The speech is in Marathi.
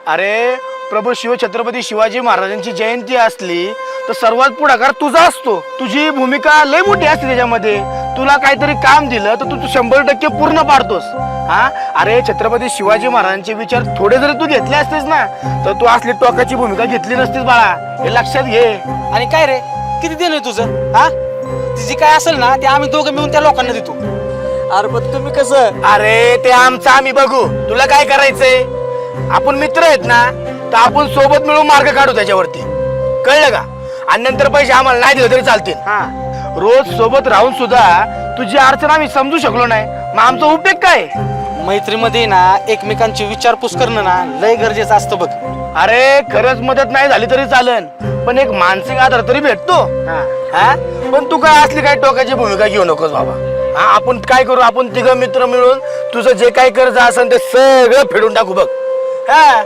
अरे प्रभू छत्रपती शिवाजी महाराजांची जयंती असली तर सर्वात पुढाकार तुझा असतो. तुझी भूमिका लय मोठी असते त्याच्यामध्ये. तुला काहीतरी काम दिलं तर तू 100% पूर्ण पाडतोस. हा अरे छत्रपती शिवाजी महाराजांचे विचार थोडे जरी तू घेतले असतेस ना तर तू असली टोकाची भूमिका घेतली नसतीस बाळा. हे लक्षात घे. आणि काय रे किती देणं तुझं? हा तिची काय असेल ना ते आम्ही दोघं मिळून त्या लोकांना देतो. अरे पण तुम्ही कसं? अरे ते आमचं आम्ही बघू. तुला काय करायचंय? आपण मित्र आहेत ना तर आपण सोबत मिळून मार्ग काढू त्याच्यावरती. कळलं का? आणि नंतर पैसे आम्हाला नाही दिले तरी चालतील. हा रोज सोबत राहून सुद्धा तुझी अडचण आम्ही समजू शकलो नाही मग आमचा उपयोग काय? मैत्रीमध्ये ना एकमेकांची विचारपूस करणं ना लय गरजेचं असतं बघ. अरे खरंच मदत नाही झाली तरी चालन पण एक मानसिक आधार तरी भेटतो. हा पण तू काय असली काय टोकाची भूमिका घेऊ नकोस बाबा. हा आपण काय करू? आपण तिघं मित्र मिळून तुझं जे काही कर्ज असेल ते सगळं फेडून टाकू बघ. हा